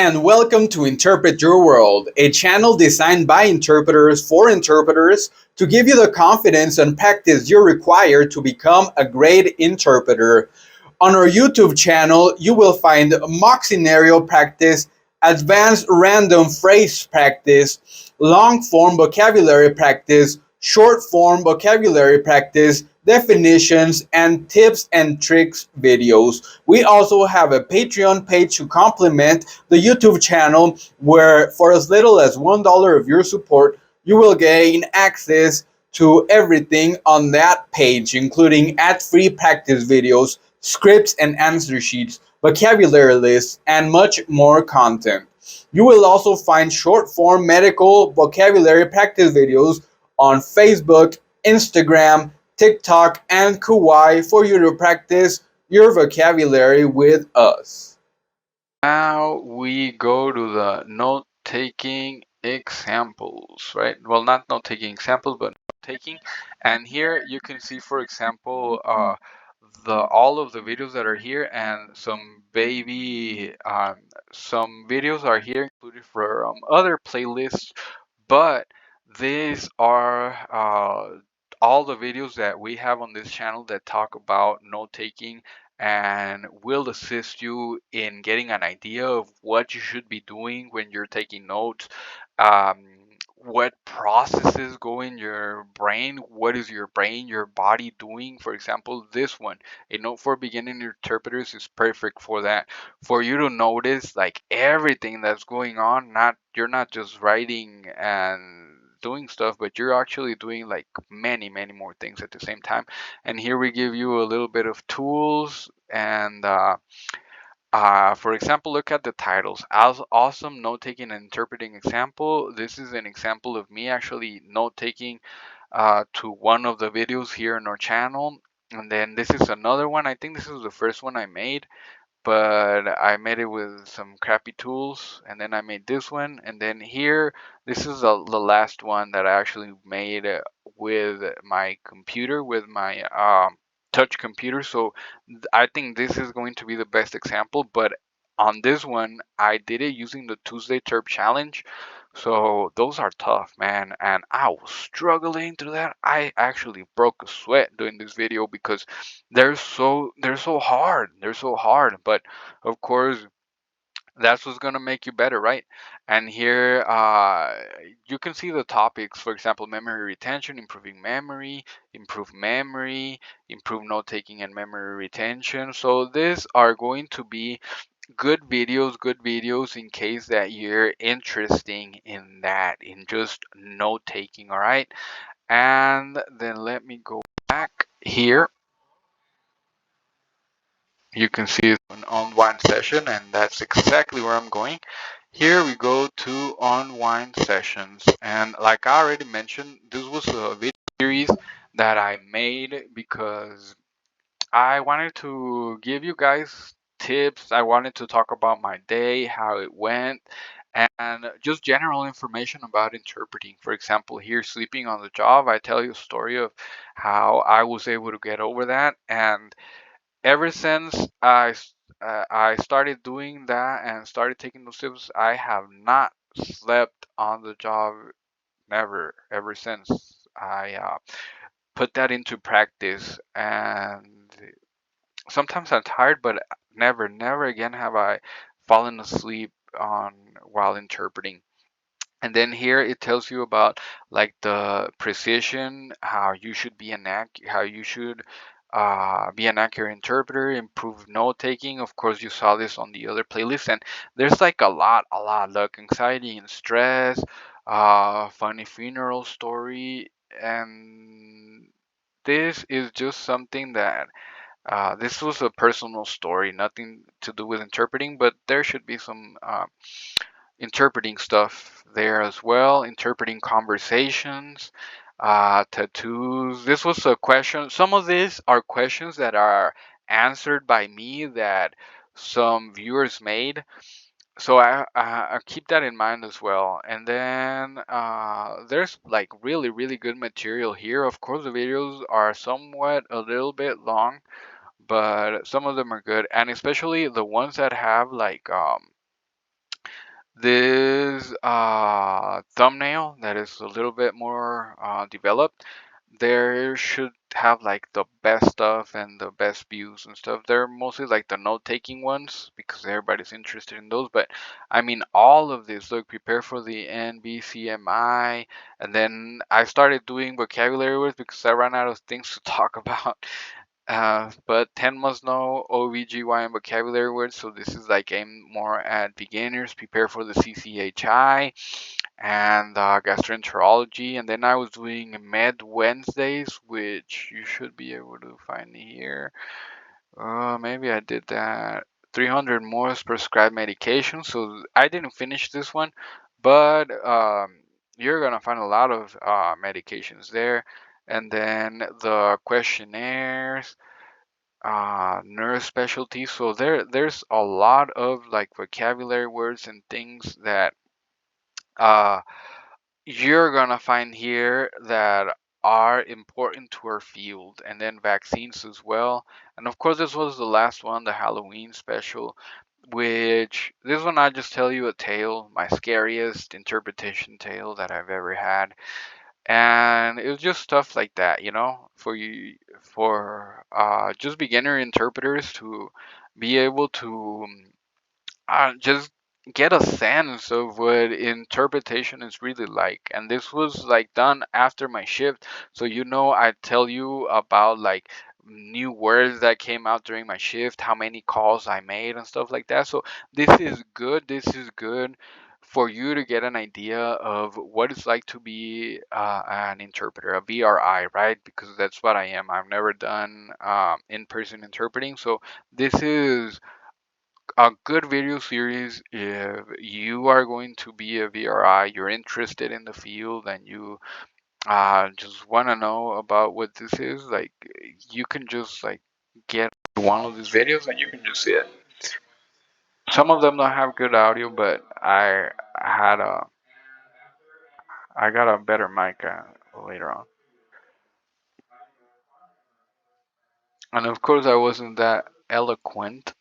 and welcome to Interpret Your World, a channel designed by interpreters for interpreters to give you the confidence and practice you require to become a great interpreter. On our YouTube channel, you will find mock scenario practice, advanced random phrase practice, long form vocabulary practice, short form vocabulary practice, definitions, and tips and tricks videos. We also have a Patreon page to complement the YouTube channel where for as little as $1 of your support, you will gain access to everything on that page, including ad-free practice videos, scripts and answer sheets, vocabulary lists, and much more content. You will also find short-form medical vocabulary practice videos on Facebook, Instagram, TikTok, and Kawaii for you to practice your vocabulary with us. Now we go to the note-taking examples, right? Well, not note-taking examples, but note-taking. And here you can see, for example, all of the videos that are here, and some videos are here included for other playlists, but these are all the videos that we have on this channel that talk about note-taking and will assist you in getting an idea of what you should be doing when you're taking notes, um, what processes go in your brain, what is your brain, your body doing. For example, this one, a note for beginning interpreters, is perfect for that, for you to notice like everything that's going on. You're not just writing and doing stuff, but you're actually doing like many more things at the same time. And here we give you a little bit of tools. And for example, look at the titles. As awesome note-taking and interpreting example. This is an example of me actually note-taking to one of the videos here on our channel. And then this is another one. I think this is the first one I made, but I made it with some crappy tools, and then I made this one. And then here, this is the last one that I actually made with my computer, with my touch computer. So I think this is going to be the best example. But on this one, I did it using the Tuesday TERP challenge. So those are tough, man, and I was struggling through that. I actually broke a sweat doing this video because they're so hard. They're so hard, but of course that's what's gonna make you better, right? And here you can see the topics. For example, memory retention, improve memory, improve note taking and memory retention. So these are going to be good videos in case that you're interested in that, in just note taking. All right, and then let me go back here. You can see it's an unwind session, and that's exactly where I'm going. Here we go to unwind sessions, and like I already mentioned, this was a video series that I made because I wanted to give you guys tips. I wanted to talk about my day, how it went, and just general information about interpreting. For example, here, sleeping on the job, I tell you a story of how I was able to get over that. And ever since I started doing that and started taking those tips, I have not slept on the job, never, ever since I put that into practice. And sometimes I'm tired, but never again have I fallen asleep on while interpreting. And then here it tells you about like the precision, how you should be how you should be an accurate interpreter, improve note taking. Of course, you saw this on the other playlist, and there's like a lot, like anxiety and stress, funny funeral story, and this is just something that this was a personal story, nothing to do with interpreting, but there should be some interpreting stuff there as well, interpreting conversations, tattoos. This was a question. Some of these are questions that are answered by me that some viewers made. So I keep that in mind as well. And then there's like really good material here. Of course, the videos are somewhat a little bit long, but some of them are good, and especially the ones that have like this thumbnail that is a little bit more developed, there should have like the best stuff and the best views and stuff. They're mostly like the note-taking ones because everybody's interested in those. But I mean, all of this, look, prepare for the NBCMI, and then I started doing vocabulary words because I ran out of things to talk about. But 10 must know OBGYN vocabulary words. So this is like aimed more at beginners. Prepare for the CCHI and gastroenterology. And then I was doing Med Wednesdays, which you should be able to find here. Maybe I did that. 300 most prescribed medications. So I didn't finish this one, but you're gonna find a lot of medications there. And then the questionnaires, nurse specialty. So there's a lot of like vocabulary words and things that uh you're gonna find here that are important to our field, and then vaccines as well. And of course, this was the last one, the Halloween special, which this one I just tell you a tale, my scariest interpretation tale that I've ever had. And it was just stuff like that, for you, for just beginner interpreters to be able to just get a sense of what interpretation is really like. And this was like done after my shift, so I tell you about like new words that came out during my shift, how many calls I made and stuff like that. So this is good for you to get an idea of what it's like to be an interpreter, a VRI, right? Because that's what I am. I've never done in-person interpreting, so this is a good video series if you are going to be a VRI, you're interested in the field, and you just want to know about what this is. Like, you can just like get one of these videos and you can just see it. Some of them don't have good audio, but I got a better mic later on, and of course I wasn't that eloquent,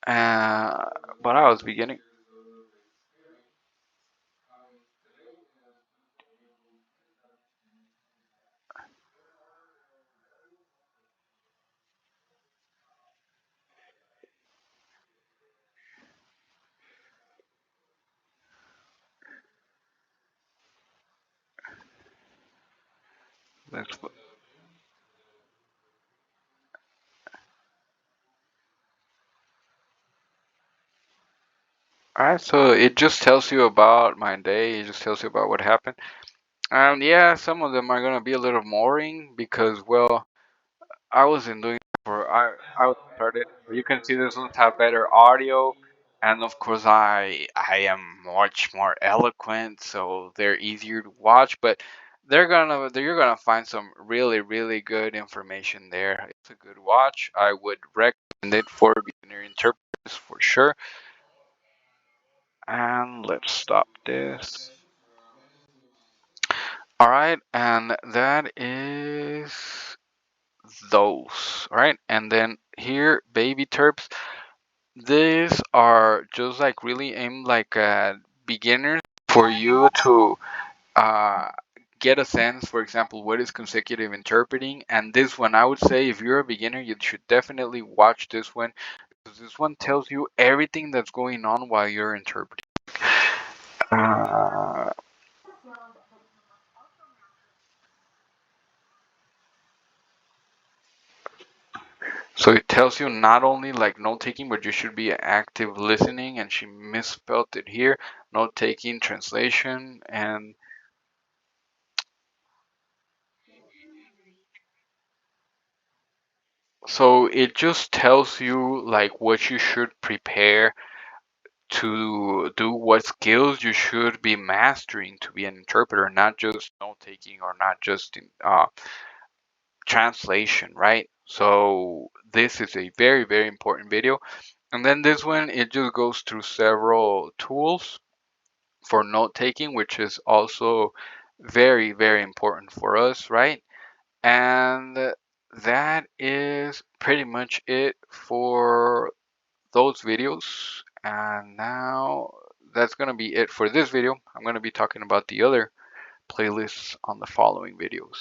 uh, but I was beginning. That's Alright, so it just tells you about my day. It just tells you about what happened. And yeah, some of them are gonna be a little boring because, well, I wasn't doing it for I was started. You can see this ones have better audio, and of course I am much more eloquent, so they're easier to watch. But you're gonna find some really really good information there. It's a good watch. I would recommend it for beginner interpreters for sure. And let's stop this. All right, and that is those. All right, and then here, baby terps. These are just like really aimed like at beginners for you to uh, get a sense. For example, what is consecutive interpreting? And this one, I would say, if you're a beginner, you should definitely watch this one because this one tells you everything that's going on while you're interpreting. Uh, So it tells you not only like note taking, but you should be active listening. And she misspelled it here. Note taking, translation, and so it just tells you like what you should prepare to do, what skills you should be mastering to be an interpreter, not just note taking or not just in, translation, right? So this is a very, very important video. And then this one, it just goes through several tools for note taking, which is also very, very important for us, right? And that is pretty much it for those videos. And now that's going to be it for this video. I'm going to be talking about the other playlists on the following videos.